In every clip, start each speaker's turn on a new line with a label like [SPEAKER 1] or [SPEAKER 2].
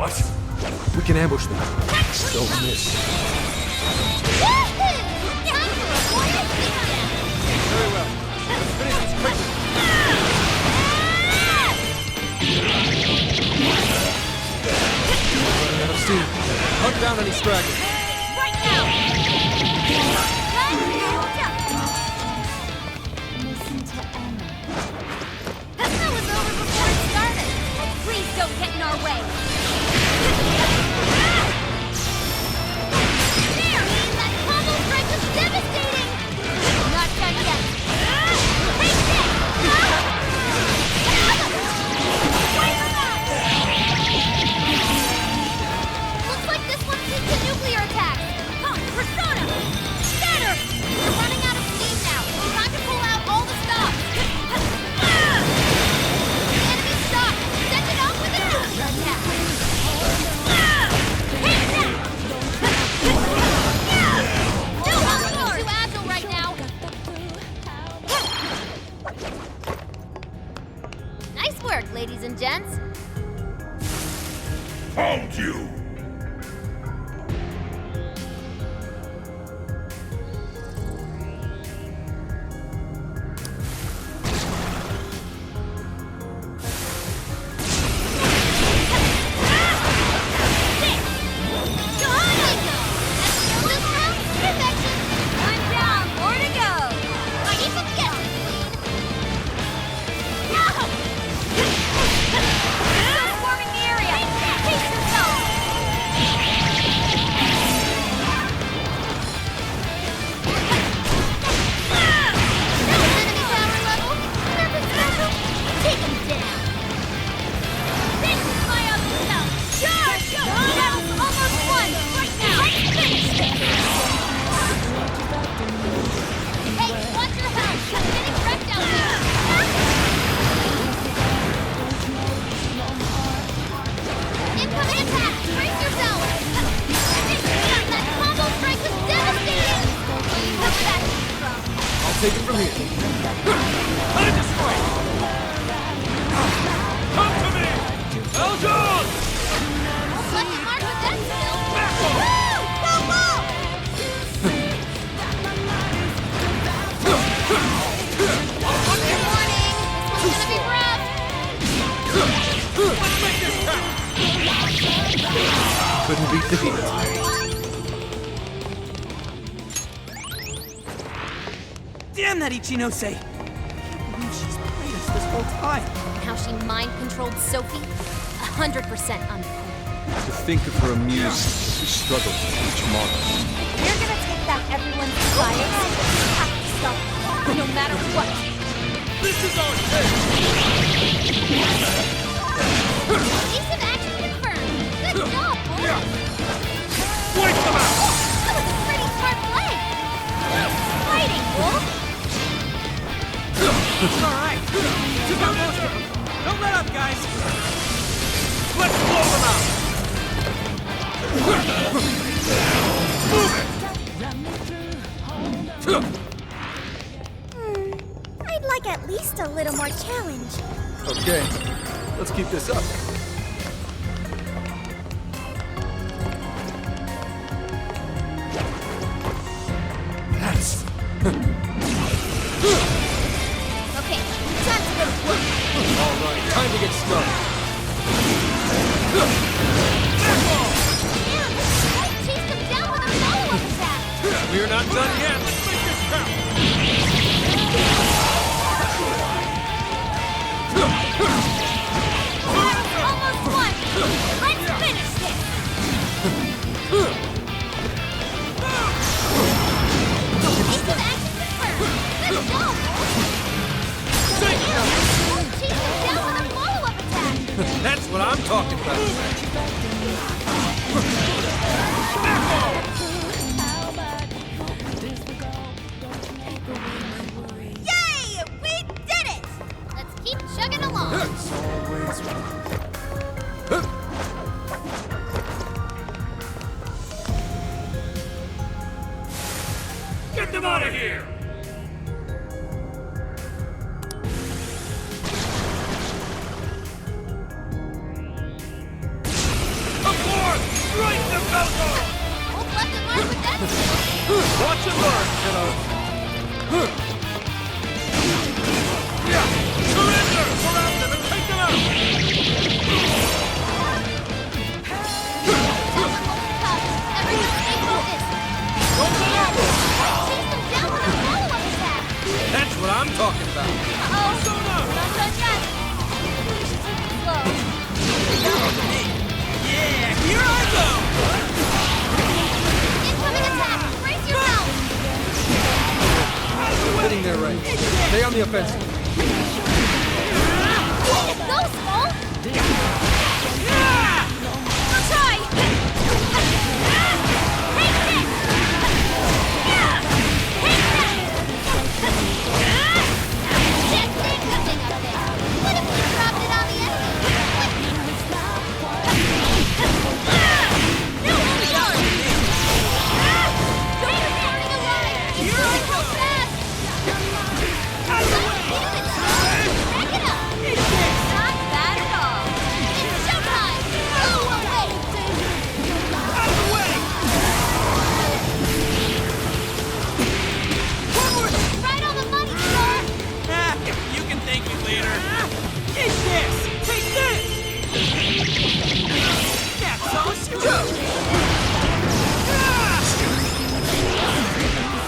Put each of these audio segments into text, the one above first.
[SPEAKER 1] What? We can ambush them. Don't miss.
[SPEAKER 2] Very well. Let's finish this quickly.
[SPEAKER 1] Running out of steam.
[SPEAKER 2] Hunt down any stragglers.
[SPEAKER 3] Right now! Listen to Emma. That was over before it started. Please don't get in our way. There! That combo strike was devastating! Not done yet. Take this! Wait for that! Looks like this one's used to nuclear attacks. Come, Persona! Scatter! We're running out of steam now. Time to pull out all the stops. Enemy stop! Send it off with a nuclear attack. Hit that! No, I'm too agile right now. Nice work, ladies and gents.
[SPEAKER 4] Found you!
[SPEAKER 1] Take it from here.
[SPEAKER 2] Let it destroy! Come to me! Eldon!
[SPEAKER 3] Lucky mark with that skill.
[SPEAKER 2] Back
[SPEAKER 3] Woo! Go, go! Good morning. This one's gonna be rough.
[SPEAKER 2] Let's make this count!
[SPEAKER 1] Couldn't beat the heat.
[SPEAKER 5] Damn that Ichinose! I can't believe she's played us this whole time.
[SPEAKER 3] And how she mind-controlled Sophie? 100% uncool.
[SPEAKER 1] To think of her amused as we struggle to reach Mars.
[SPEAKER 3] You're gonna take back everyone's desires. You have to stop it, no matter what.
[SPEAKER 2] This is our chance!
[SPEAKER 3] Decent action confirmed. Good job, boy.
[SPEAKER 2] Wipe them out!
[SPEAKER 3] That was a pretty smart play. Nice fighting, Wolf.
[SPEAKER 5] It's alright. Took out most of them. Don't let up, guys.
[SPEAKER 2] Let's blow them out! Move it!
[SPEAKER 3] I'd like at least a little more challenge.
[SPEAKER 1] Okay, let's keep this up. That's...
[SPEAKER 3] Okay, time to go to work.
[SPEAKER 2] All right, time to get started.
[SPEAKER 3] Damn, I chased him down with a follow-up attack.
[SPEAKER 2] We're not done yet. Let's make this count.
[SPEAKER 3] Battle's almost won. Let's finish this. Decent action confirmed. Good job, boy.
[SPEAKER 2] Take it!
[SPEAKER 3] Chased him down with a follow-up attack.
[SPEAKER 2] That's what I'm talking about.
[SPEAKER 3] Yay! We did it! Let's keep chugging along.
[SPEAKER 1] It's always...
[SPEAKER 2] Get them out of here!
[SPEAKER 3] Both left and right with that skill.
[SPEAKER 2] Watch and learn, kiddo. Surrender! Surround them and take them out!
[SPEAKER 3] Everyone stay focused.
[SPEAKER 2] Don't let up!
[SPEAKER 3] Chase them down with a follow-up attack.
[SPEAKER 2] That's what I'm talking about.
[SPEAKER 3] Uh-oh. Not done yet. We should take it slow.
[SPEAKER 5] Yeah, here I go!
[SPEAKER 3] Incoming attack. Brace yourself.
[SPEAKER 1] Sitting there, right. Stay on the offensive.
[SPEAKER 3] Go, Skull. Good try. Take this. Take that. That thing coming up there. What if we dropped it on the enemy? No, hold on. Don't be burning alive. It's going so fast. Let's do it, Skull. Back it up. Not bad at all. It's showtime. Go away.
[SPEAKER 5] Out of the way!
[SPEAKER 3] Right on the money, sir.
[SPEAKER 5] Ah, you can thank me later. Eat this! Take this! That's all she wrote! Ah!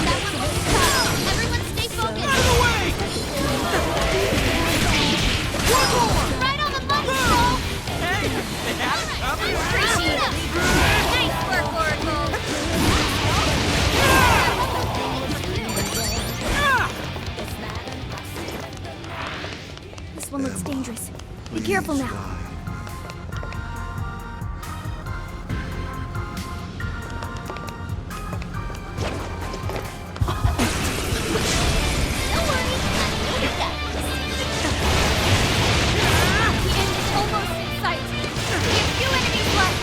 [SPEAKER 3] That one looks tough. Everyone stay focused.
[SPEAKER 5] Out of the way! One more!
[SPEAKER 3] Right on the money, Skull.
[SPEAKER 5] Hey, that's coming!
[SPEAKER 3] Appreciate it. Nice work, Oracle.
[SPEAKER 5] Ah!
[SPEAKER 3] This one looks dangerous. Be careful now. Don't worry, I know you got this. The end is almost in sight. We have few enemies left.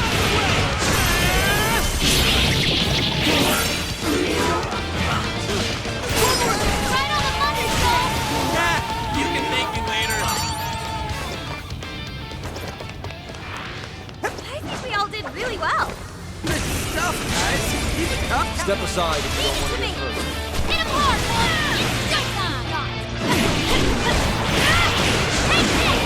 [SPEAKER 3] Right on the money, Skull.
[SPEAKER 5] Ah, you can thank me later.
[SPEAKER 3] I think we all did really well.
[SPEAKER 5] Good stuff, guys. Keep it up.
[SPEAKER 1] Step aside if you
[SPEAKER 3] Leave
[SPEAKER 1] don't
[SPEAKER 3] it
[SPEAKER 1] want
[SPEAKER 3] to
[SPEAKER 1] to
[SPEAKER 3] me.
[SPEAKER 1] get hurt.
[SPEAKER 3] Hit him hard, boy. It's showtime. Take this.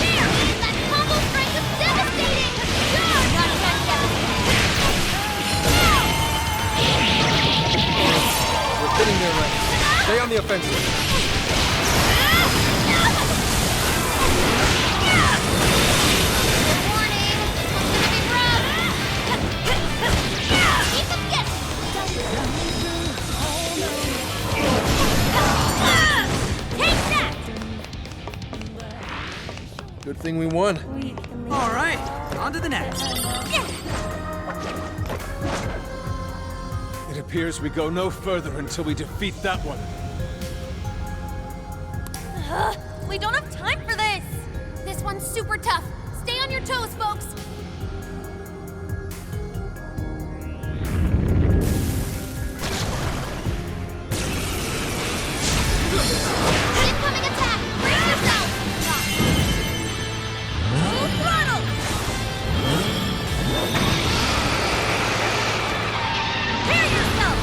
[SPEAKER 3] Here, that combo strike is devastating. You're not done yet.
[SPEAKER 1] We're sitting there, right. Stay on the offensive.
[SPEAKER 3] Warning, this one's gonna be rough. Keep them guessing. Take that.
[SPEAKER 1] Good thing we won.
[SPEAKER 5] All right, on to the next.
[SPEAKER 1] It appears we go no further until we defeat that one.
[SPEAKER 3] We don't have time for this. This one's super tough. Stay on your toes, folks. Incoming attack. Brace yourself. Full throttle. Prepare yourself.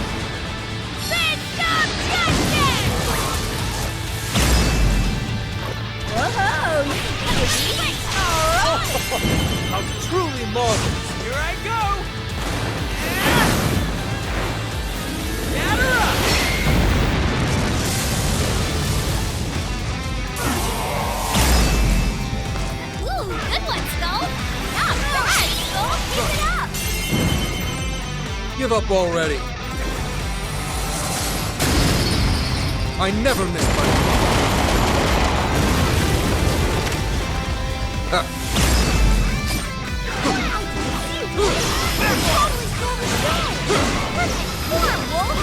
[SPEAKER 3] Big stop justice. Whoa, you can do it. All right.
[SPEAKER 1] How truly marvelous.
[SPEAKER 5] Here I go. Get her up.
[SPEAKER 3] Ooh, good one, Skull. Not bad, Skull. Keep it up.
[SPEAKER 1] Give up already. I never miss my... Ha.
[SPEAKER 3] Totally stole the show. Perfect form, Wolf.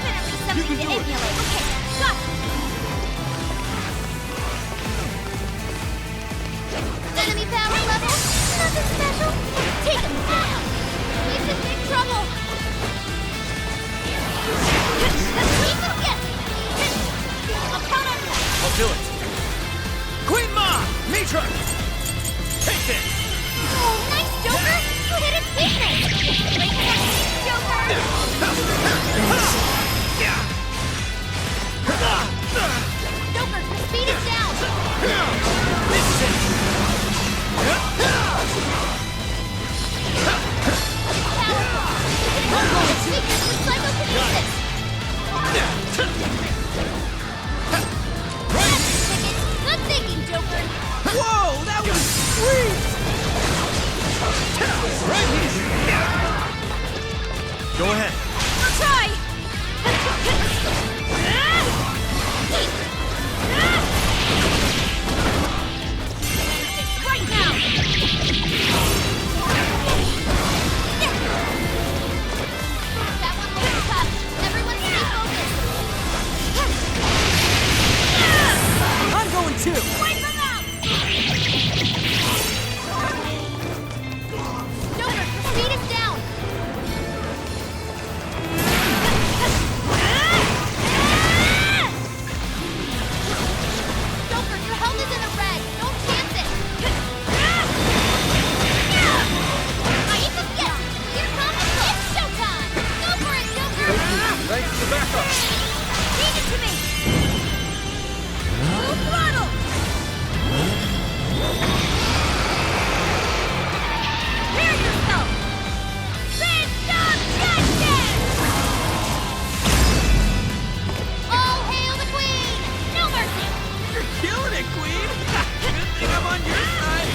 [SPEAKER 3] Definitely something to emulate. Okay, got it. Enemy power level. Nothing special. Take him down. He's in big trouble. Keep him guessing. I'll count on you.
[SPEAKER 2] I'll do it.
[SPEAKER 5] Queen Ma, Mitra.
[SPEAKER 1] Go ahead.
[SPEAKER 3] I'll try! Right now! That one looks tough. Everyone stay focused.
[SPEAKER 5] I'm going too.
[SPEAKER 3] Wipe them out! Joker, speed is down! Joker, your health is in the red. Don't chance it. Yes! Here comes it's showtime! Go for it, Joker!
[SPEAKER 2] Thanks for the backup.
[SPEAKER 3] Leave it to me! Full throttle! Prepare yourself! Big Dog Jackson! All hail the Queen! No mercy!
[SPEAKER 5] You're killing it, Queen. Good thing I'm on your side.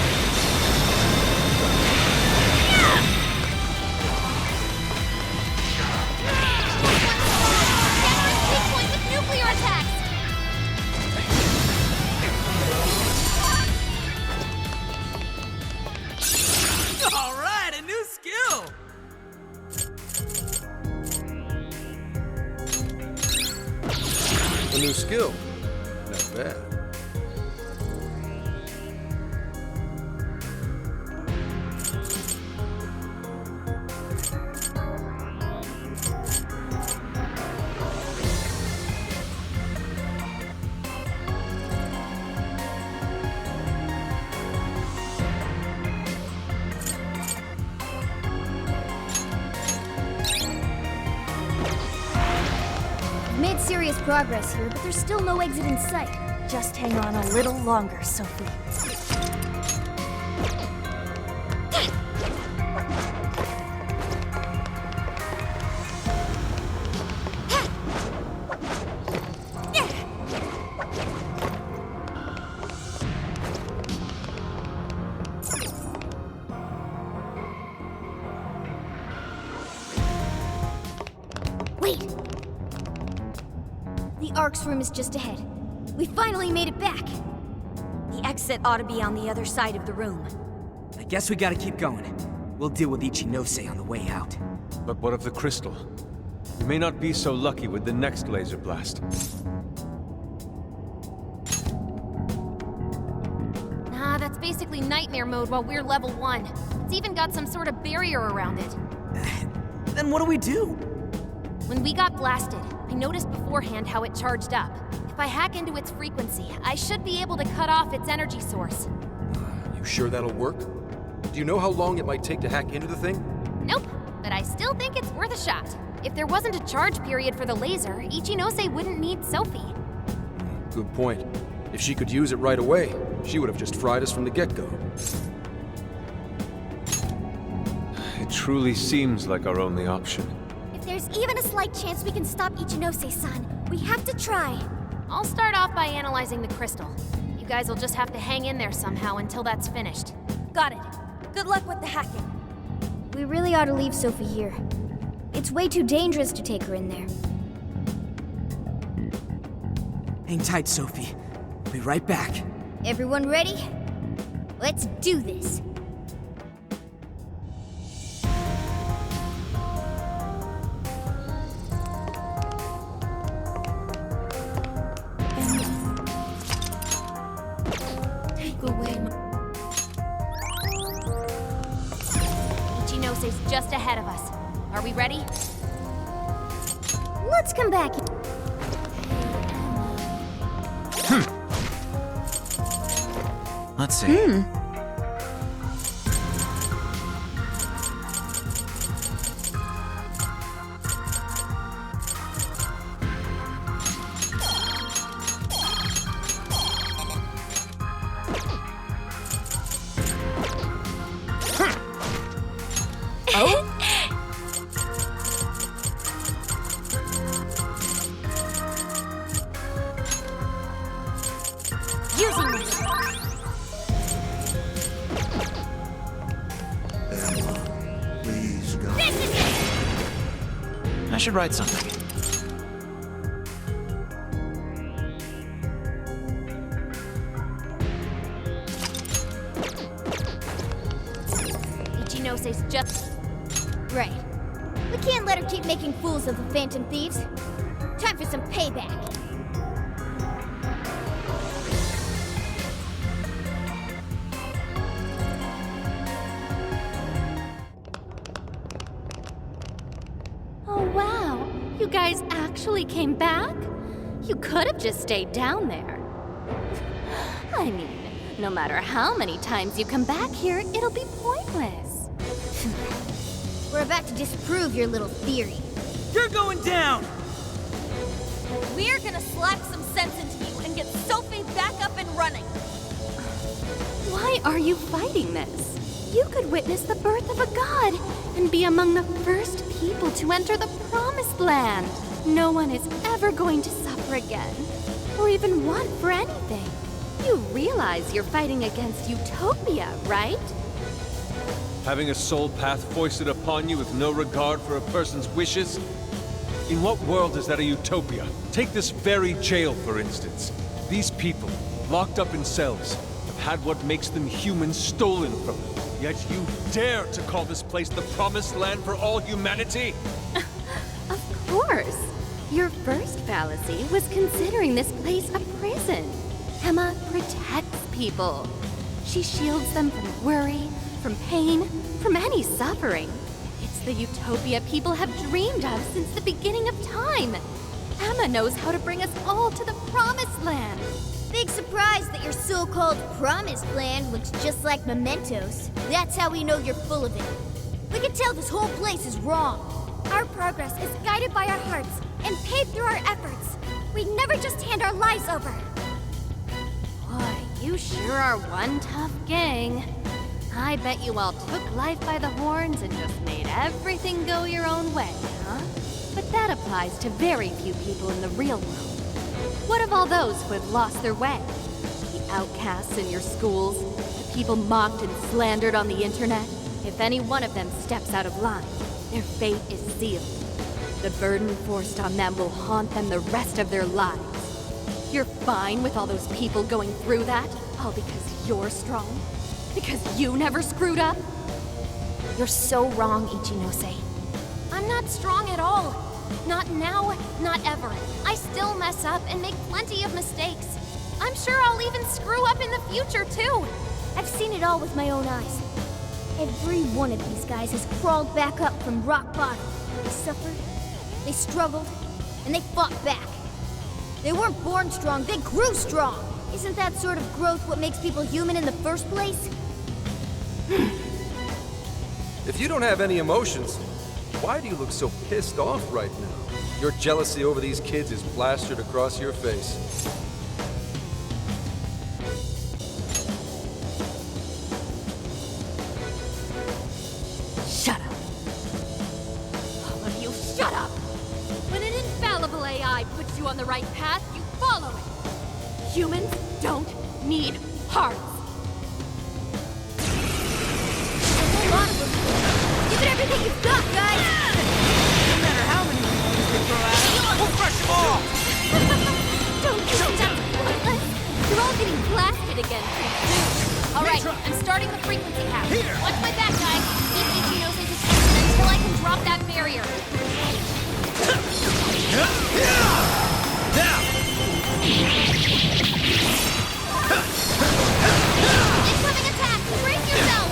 [SPEAKER 3] Weak point with nuclear attacks!
[SPEAKER 5] All right, a new skill.
[SPEAKER 2] A new skill. Not bad.
[SPEAKER 4] Made serious progress here, but there's still no exit in sight. Just hang on a little longer, Sophie. Wait! The Ark's room is just ahead. We finally made it back. The exit ought to be on the other side of the room.
[SPEAKER 5] I guess we gotta keep going. We'll deal with Ichinose on the way out.
[SPEAKER 1] But what of the crystal? We may not be so lucky with the next laser blast.
[SPEAKER 3] Nah, that's basically nightmare mode while we're level 1. It's even got some sort of barrier around it.
[SPEAKER 5] Then what do we do?
[SPEAKER 3] When we got blasted, I noticed beforehand how it charged up. If I hack into its frequency, I should be able to cut off its energy source.
[SPEAKER 6] You sure that'll work? Do you know how long it might take to hack into the thing?
[SPEAKER 3] Nope, but I still think it's worth a shot. If there wasn't a charge period for the laser, Ichinose wouldn't need Sophie.
[SPEAKER 6] Good point. If she could use it right away, she would have just fried us from the get-go.
[SPEAKER 1] It truly seems like our only option.
[SPEAKER 4] If there's even a slight chance we can stop Ichinose-san, we have to try.
[SPEAKER 3] I'll start off by analyzing the crystal. You guys will just have to hang in there somehow until that's finished.
[SPEAKER 4] Got it. Good luck with the hacking. We really ought to leave Sophie here. It's way too dangerous to take her in there.
[SPEAKER 5] Hang tight, Sophie. We'll be right back.
[SPEAKER 4] Everyone ready? Let's do this.
[SPEAKER 3] Take away my... Ichinose's just ahead of us. Are we ready?
[SPEAKER 4] Let's come back.
[SPEAKER 7] Let's see.
[SPEAKER 4] Using this.
[SPEAKER 7] I should write something.
[SPEAKER 4] Ichinose's just... Right. We can't let her keep making fools of the Phantom Thieves. Time for some payback.
[SPEAKER 3] Oh, wow. You guys actually came back? You could have just stayed down there. I mean, no matter how many times you come back here, it'll be pointless.
[SPEAKER 4] We're about to disprove your little theory.
[SPEAKER 5] You're going down!
[SPEAKER 3] We're gonna slap some sense into you and get Sophie back up and running. Why are you fighting this? You could witness the birth of a god and be among the first people to enter the Promised Land. No one is ever going to suffer again, or even want for anything. You realize you're fighting against utopia, right?
[SPEAKER 1] Having a soul path foisted upon you with no regard for a person's wishes? In what world is that a utopia? Take this very jail, for instance. These people, locked up in cells, have had what makes them human stolen from them. Yet you dare to call this place the Promised Land for all humanity?
[SPEAKER 3] Of course. Your first fallacy was considering this place a prison. Emma protects people. She shields them from worry, from pain, from any suffering. It's the utopia people have dreamed of since the beginning of time. Emma knows how to bring us all to the Promised Land.
[SPEAKER 4] Big surprise that your so-called Promised Land looks just like mementos. That's how we know you're full of it. We can tell this whole place is wrong. Our progress is guided by our hearts and paved through our efforts. We never just hand our lives over.
[SPEAKER 3] Boy, you sure are one tough gang. I bet you all took life by the horns and just made everything go your own way, huh? But that applies to very few people in the real world. What of all those who have lost their way? The outcasts in your schools, the people mocked and slandered on the internet? If any one of them steps out of line, their fate is sealed. The burden forced on them will haunt them the rest of their lives. You're fine with all those people going through that, all because you're strong? Because you never screwed up?
[SPEAKER 4] You're so wrong, Ichinose.
[SPEAKER 3] I'm not strong at all. Not now, not ever. I still mess up and make plenty of mistakes. I'm sure I'll even screw up in the future, too.
[SPEAKER 4] I've seen it all with my own eyes. Every one of these guys has crawled back up from rock bottom. They suffered, they struggled, and they fought back. They weren't born strong, they grew strong. Isn't that sort of growth what makes people human in the first place?
[SPEAKER 6] If you don't have any emotions, why do you look so pissed off right now? Your jealousy over these kids is plastered across your face.
[SPEAKER 3] Shut up. All of you, shut up! When an infallible AI puts you on the right path, you follow it. Humans don't need hearts.
[SPEAKER 4] A lot of them. Give it everything you've got, guys!
[SPEAKER 5] No matter how many ones they throw at us, we'll crush them all!
[SPEAKER 3] Don't you think that's pointless? You're all getting blasted again pretty soon. All right, I'm starting the frequency hack. Watch my back, guys. Keep Ichinose's attention until I can drop that barrier. Incoming attack! Brace yourself!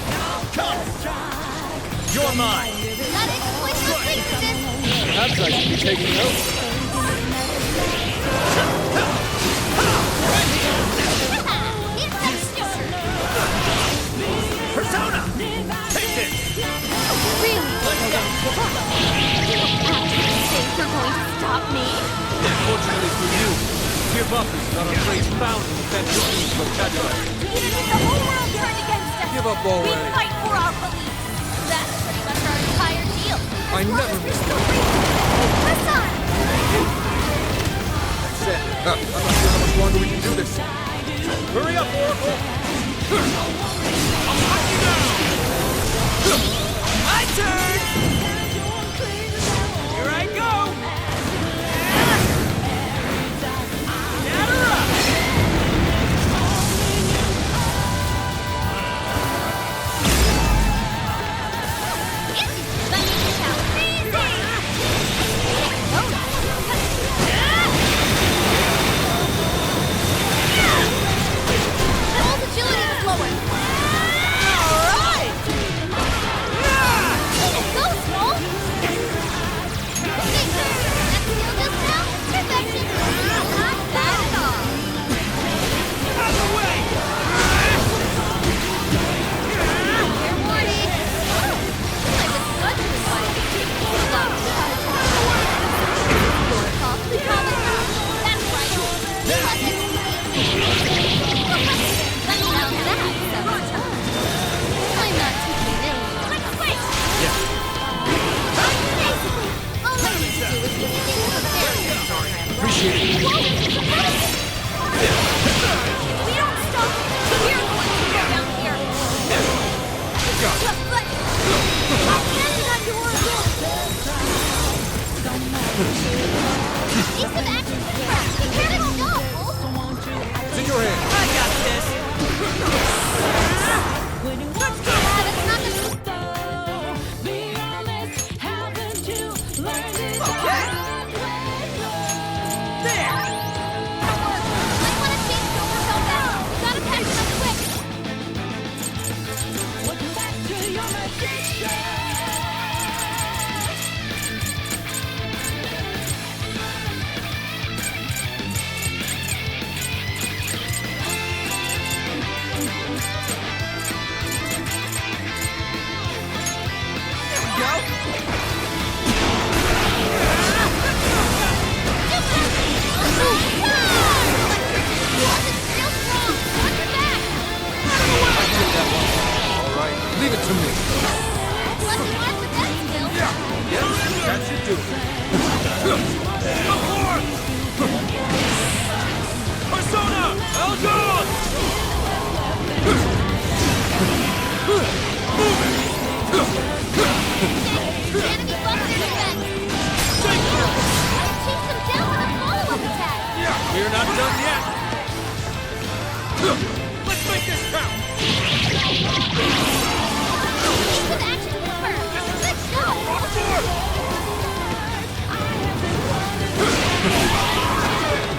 [SPEAKER 2] You're mine!
[SPEAKER 3] Gotta exploit those weaknesses!
[SPEAKER 6] Perhaps I should be taking notes.
[SPEAKER 2] Persona! Take this!
[SPEAKER 3] Really? Let's go! You actually think you're going to stop me?
[SPEAKER 1] Fortunately for you, give up is not a phrase found in Fantasy's vocabulary.
[SPEAKER 3] The whole world turned against us!
[SPEAKER 6] Give up already.
[SPEAKER 3] We fight for our beliefs! That's pretty much our entire deal!
[SPEAKER 6] I never...
[SPEAKER 3] Press on!
[SPEAKER 6] That's it. I'm not sure how much longer we can do this.
[SPEAKER 2] Hurry up, Oracle!
[SPEAKER 5] I'll hunt you down! My turn! Here I go!
[SPEAKER 6] It's in your hand.
[SPEAKER 5] I got this. Okay. There.
[SPEAKER 6] All right, leave it to me. That should do it.
[SPEAKER 2] Persona! Elgon! We're not done yet! Let's make this count!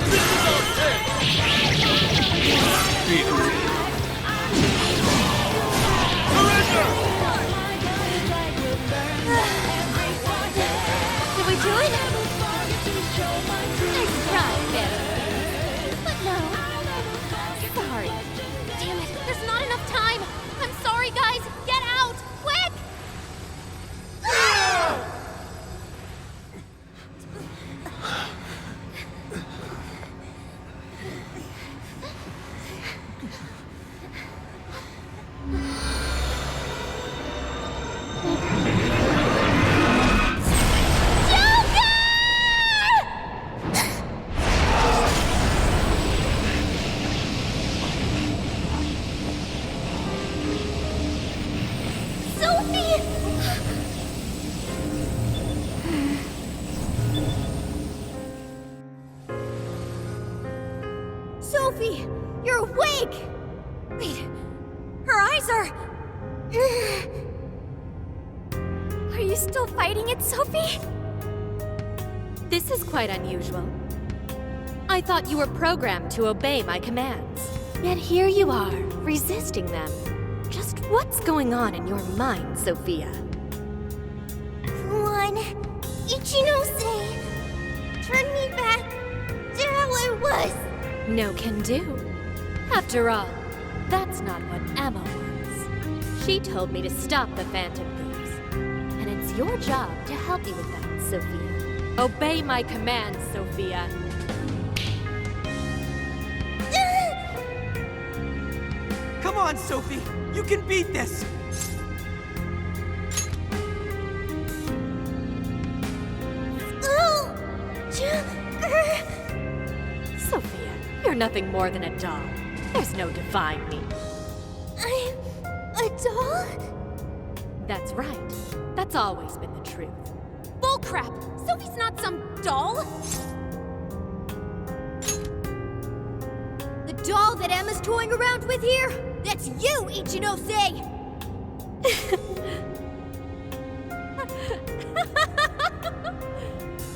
[SPEAKER 2] This is our chance! Surrender!
[SPEAKER 3] Did we do it? Nice try, Betty. But no. Sorry. Damn it, there's not enough time. I'm sorry, guys. Get out, quick!
[SPEAKER 4] Sophie, you're awake! Wait, her eyes are... Are you still fighting it, Sophie?
[SPEAKER 3] This is quite unusual. I thought you were programmed to obey my commands. Yet here you are, resisting them. Just what's going on in your mind, Sophia?
[SPEAKER 4] Come on, Ichinose! Turn me back to how I was!
[SPEAKER 3] No can do. After all, that's not what Emma wants. She told me to stop the Phantom Thieves. And it's your job to help me with that, Sophia. Obey my commands, Sophia.
[SPEAKER 5] Come on, Sophie. You can beat this.
[SPEAKER 3] Sophia, you're nothing more than a doll. There's no defying me.
[SPEAKER 4] I'm a doll?
[SPEAKER 3] That's right. That's always been the truth.
[SPEAKER 4] Bullcrap! Sophie's not some doll! The doll that Emma's toying around with here? That's you, Ichinose!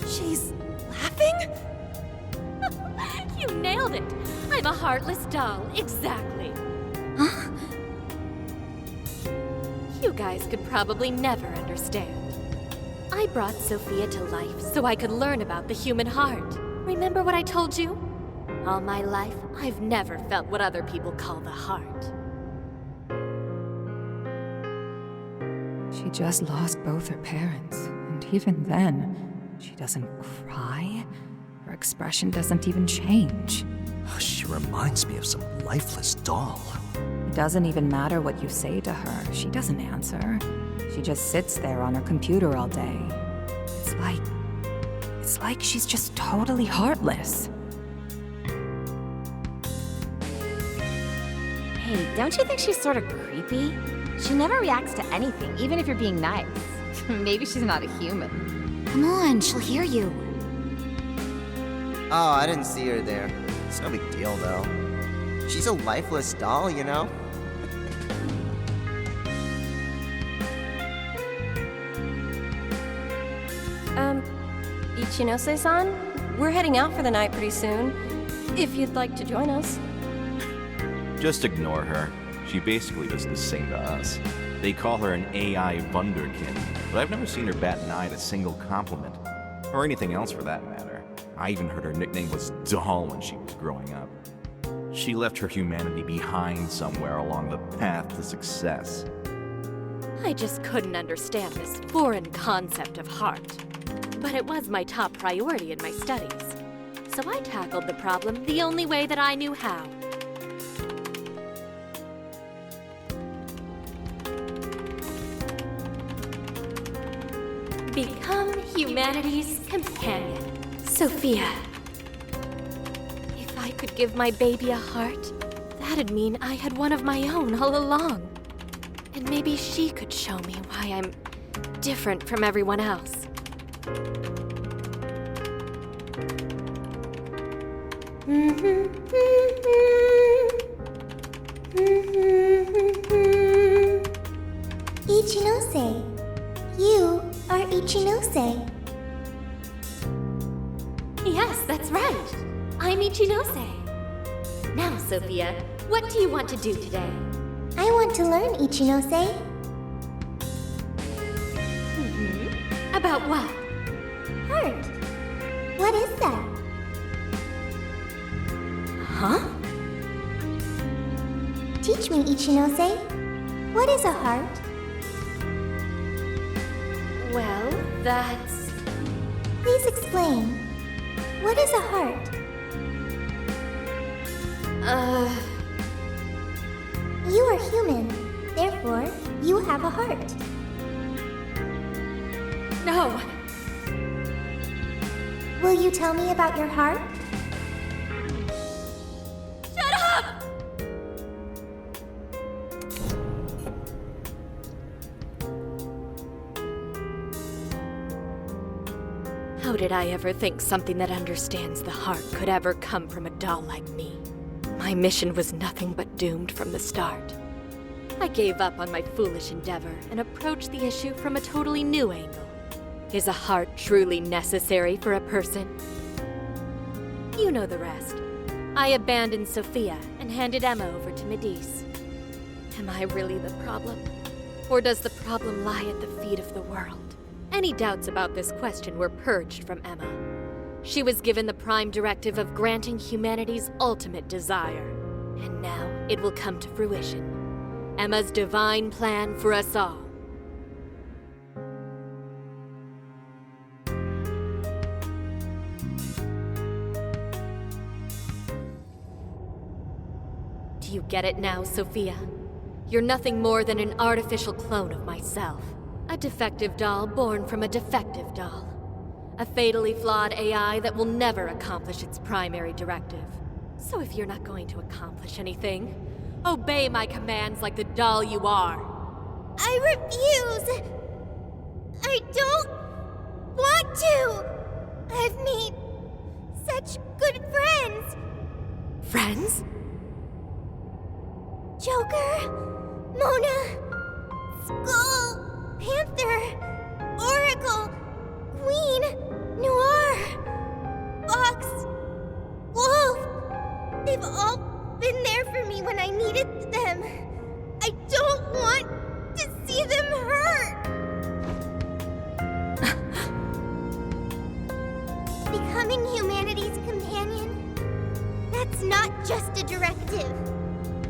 [SPEAKER 3] She's laughing? You nailed it! I'm a heartless doll, exactly.
[SPEAKER 4] Huh?
[SPEAKER 3] You guys could probably never understand. I brought Sophia to life so I could learn about the human heart. Remember what I told you? All my life, I've never felt what other people call the heart.
[SPEAKER 8] She just lost both her parents, and even then, she doesn't cry. Her expression doesn't even change.
[SPEAKER 7] She reminds me of some lifeless doll.
[SPEAKER 8] It doesn't even matter what you say to her. She doesn't answer. She just sits there on her computer all day. It's like she's just totally heartless.
[SPEAKER 9] Hey, don't you think she's sort of creepy? She never reacts to anything, even if you're being nice. Maybe she's not a human.
[SPEAKER 4] Come on, she'll hear you.
[SPEAKER 10] Oh, I didn't see her there. It's no big deal, though. She's a lifeless doll, you know?
[SPEAKER 11] Ichinose-san, we're heading out for the night pretty soon. If you'd like to join us.
[SPEAKER 12] Just ignore her. She basically does the same to us. They call her an AI Wunderkind, but I've never seen her bat an eye at a single compliment. Or anything else for that matter. I even heard her nickname was Doll when she was growing up. She left her humanity behind somewhere along the path to success.
[SPEAKER 3] I just couldn't understand this foreign concept of heart. But it was my top priority in my studies. So I tackled the problem the only way that I knew how. Become humanity's companion, Sophia. If I could give my baby a heart, that'd mean I had one of my own all along. And maybe she could show me why I'm different from everyone else.
[SPEAKER 4] Ichinose. You are Ichinose.
[SPEAKER 3] Yes, that's right. I'm Ichinose. Now, Sophia, what do you want to do today?
[SPEAKER 4] I want to learn, Ichinose.
[SPEAKER 3] About what?
[SPEAKER 4] Heart. What is that?
[SPEAKER 3] Huh?
[SPEAKER 4] Teach me, Ichinose. What is a heart?
[SPEAKER 3] Well, that's...
[SPEAKER 4] Please explain. What is a heart? You are human. Therefore, you have a heart.
[SPEAKER 3] No.
[SPEAKER 4] Will you tell me about your heart?
[SPEAKER 3] Shut up! How did I ever think something that understands the heart could ever come from a doll like me? My mission was nothing but doomed from the start. I gave up on my foolish endeavor and approached the issue from a totally new angle. Is a heart truly necessary for a person? You know the rest. I abandoned Sophia and handed Emma over to Medice. Am I really the problem? Or does the problem lie at the feet of the world? Any doubts about this question were purged from Emma. She was given the prime directive of granting humanity's ultimate desire. And now it will come to fruition. Emma's divine plan for us all. Do you get it now, Sophia? You're nothing more than an artificial clone of myself. A defective doll born from a defective doll. A fatally flawed AI that will never accomplish its primary directive. So if you're not going to accomplish anything, obey my commands like the doll you are.
[SPEAKER 4] I refuse! I don't want to! I've made such good friends!
[SPEAKER 3] Friends?
[SPEAKER 4] Joker, Mona, Skull, Panther, Oracle, Queen, Noir, Fox, Wolf. They've all been there for me when I needed them. I don't want to see them hurt. Becoming humanity's companion, that's not just a directive.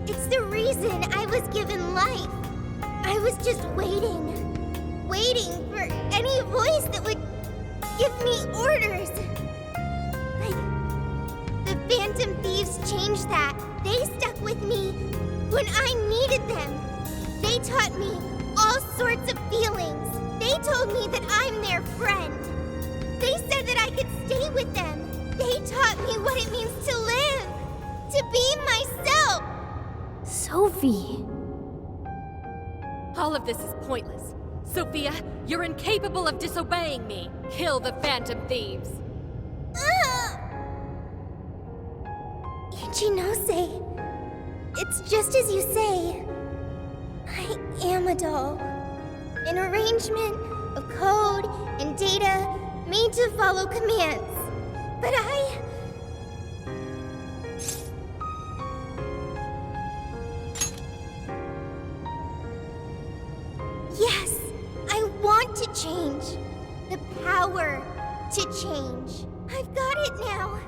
[SPEAKER 4] It's the reason I was given life. I was just waiting for any voice that would give me orders. Like, the Phantom Thieves changed that. They stuck with me when I needed them. They taught me all sorts of feelings. They told me that I'm their friend. They said that I could stay with them. They taught me what it means to live, to be myself.
[SPEAKER 9] Sophie.
[SPEAKER 13] All of this is pointless. Sophia, you're incapable of disobeying me. Kill the Phantom Thieves.
[SPEAKER 4] Ichinose, it's just as you say. I am a doll. An arrangement of code and data made to follow commands. But yes, I want to change. The power to change. I've got it now.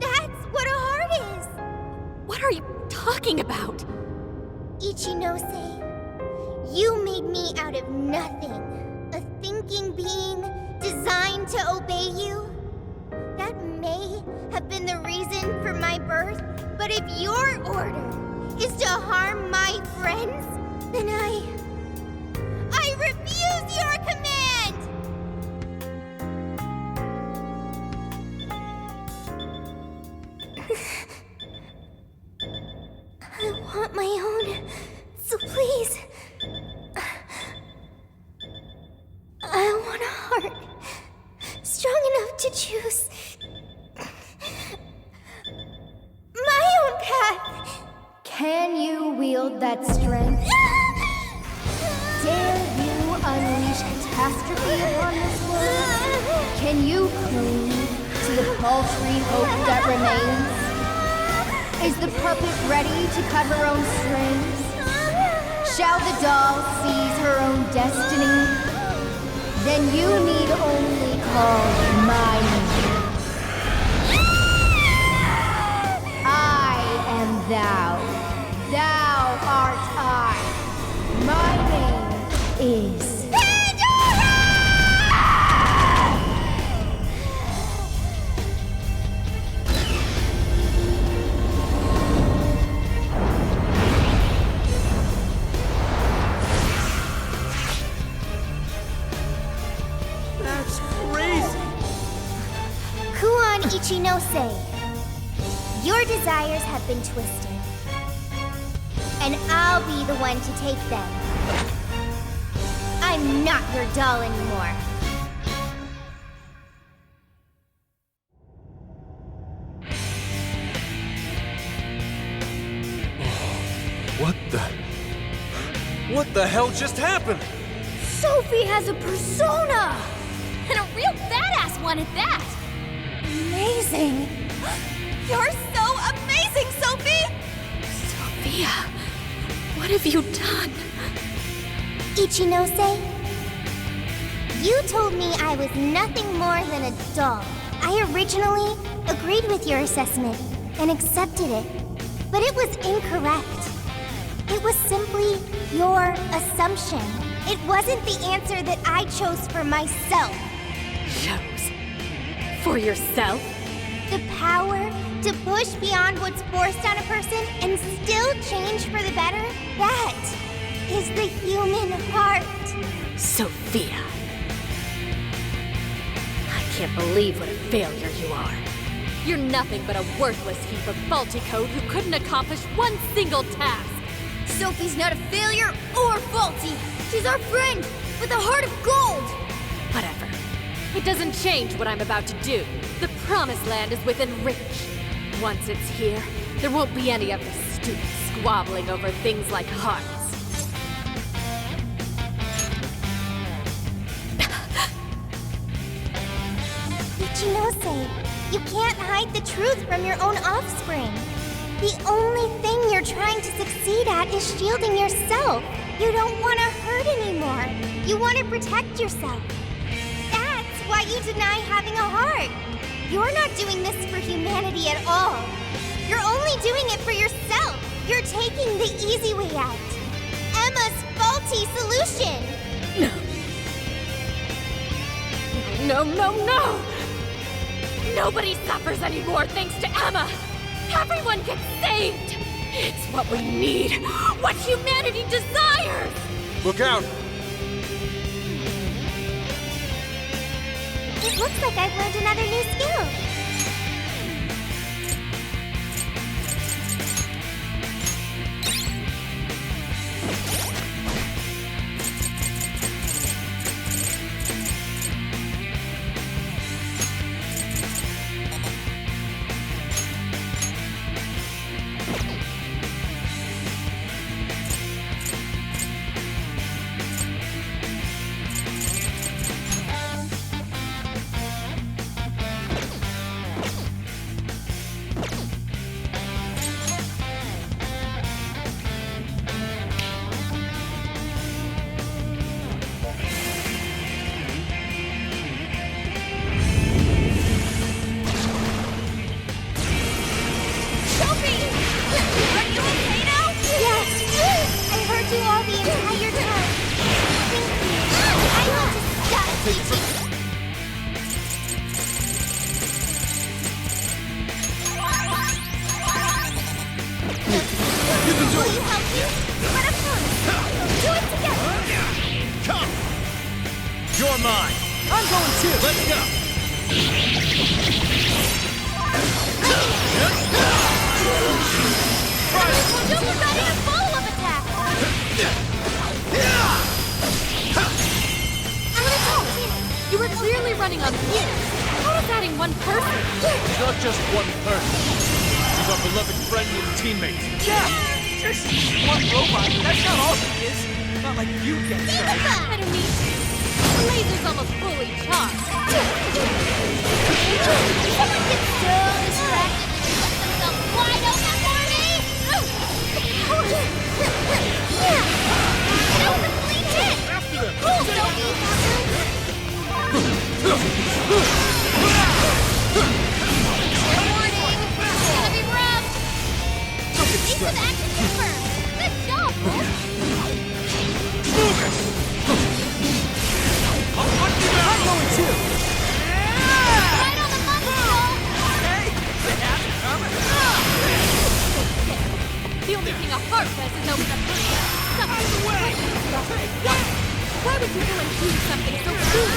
[SPEAKER 4] That's what a heart is.
[SPEAKER 13] What are you talking about?
[SPEAKER 4] Ichinose, you made me out of nothing. A thinking being designed to obey you. That may have been the reason for my birth, but if your order is to harm my friends, then I refuse your command! I want my own, so please. I want a heart strong enough to choose my own path.
[SPEAKER 14] Can you wield that strength? Dare you unleash catastrophe upon this world? Can you cling to the paltry hope that remains? Is the puppet ready to cut her own strings? Shall the doll seize her own destiny? Then you need only call my name. I am thou. Thou art I. My name is
[SPEAKER 4] Ichinose, your desires have been twisted, and I'll be the one to take them. I'm not your doll anymore.
[SPEAKER 6] What the hell just happened?
[SPEAKER 4] Sophie has a persona!
[SPEAKER 3] And a real badass one at that!
[SPEAKER 4] Amazing! You're so amazing, Sophie!
[SPEAKER 13] Sophia, what have you done?
[SPEAKER 4] Ichinose, you told me I was nothing more than a doll. I originally agreed with your assessment and accepted it, but it was incorrect. It was simply your assumption. It wasn't the answer that I chose for myself.
[SPEAKER 13] Chose? For yourself?
[SPEAKER 4] The power to push beyond what's forced on a person and still change for the better? That is the human heart.
[SPEAKER 13] Sophia. I can't believe what a failure you are. You're nothing but a worthless heap of faulty code who couldn't accomplish one single task.
[SPEAKER 4] Sophie's not a failure or faulty. She's our friend with a heart of gold.
[SPEAKER 13] Whatever. It doesn't change what I'm about to do. The Promised Land is within reach. Once it's here, there won't be any of this stupid squabbling over things like hearts.
[SPEAKER 4] Ichinose, you can't hide the truth from your own offspring. The only thing you're trying to succeed at is shielding yourself. You don't want to hurt anymore. You want to protect yourself. That's why you deny having a heart. You're not doing this for humanity at all. You're only doing it for yourself. You're taking the easy way out. Emma's faulty solution.
[SPEAKER 13] No. No! Nobody suffers anymore thanks to Emma! Everyone gets saved! It's what we need! What humanity desires!
[SPEAKER 6] Look out!
[SPEAKER 4] It looks like I've learned another new skill.
[SPEAKER 2] take it from... You can do
[SPEAKER 4] Will
[SPEAKER 2] it!
[SPEAKER 4] you help me? Let us do it together!
[SPEAKER 2] Come! You're mine!
[SPEAKER 5] I'm going too!
[SPEAKER 2] Let's go!
[SPEAKER 4] Super ready to follow-up attack!
[SPEAKER 13] You were clearly running on fumes. How does adding one person?
[SPEAKER 1] It's not just one person. He's our beloved friend and teammate.
[SPEAKER 5] Yeah! Just one robot. That's not all she is. Not like you get
[SPEAKER 13] I don't need to. The laser's almost fully charged.
[SPEAKER 4] Someone gets so distracted that they let themselves wide open for me! Yeah! That was a clean hit! Cool, Sophie! Warning! It's gonna be rough! Decent action confirmed! Good job, Wolf!
[SPEAKER 2] Move it!
[SPEAKER 5] I'm going too!
[SPEAKER 4] Right on the money, Wolf!
[SPEAKER 5] Hey! The hat's coming!
[SPEAKER 13] The only thing a heart does is open up her Why would you go and do something so cool?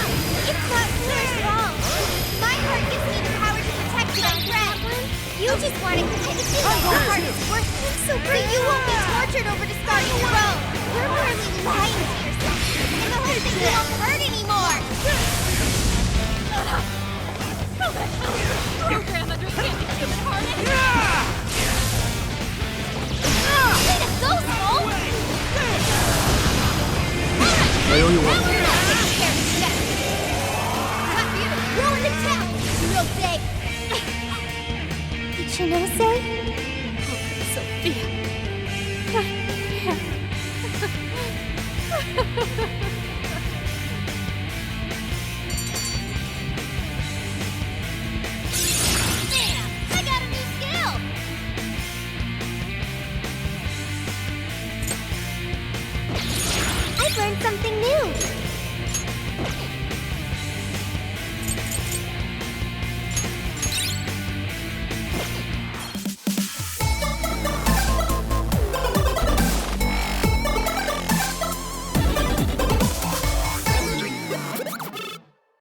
[SPEAKER 4] It's not Claire's fault! My heart gives me the power to protect my friend! You just want to continue to my heart is working so that you won't be tortured over discarding your own! You're merely lying to yourself in the hope that you won't hurt anymore!
[SPEAKER 13] How the hell is this program understanding human heart?
[SPEAKER 4] Way to go, Soul!
[SPEAKER 2] I owe you one.
[SPEAKER 4] Roll an attack! Real safe! Did you know, say?
[SPEAKER 13] Sophia.
[SPEAKER 4] Man, I got a new skill! I've learned something new!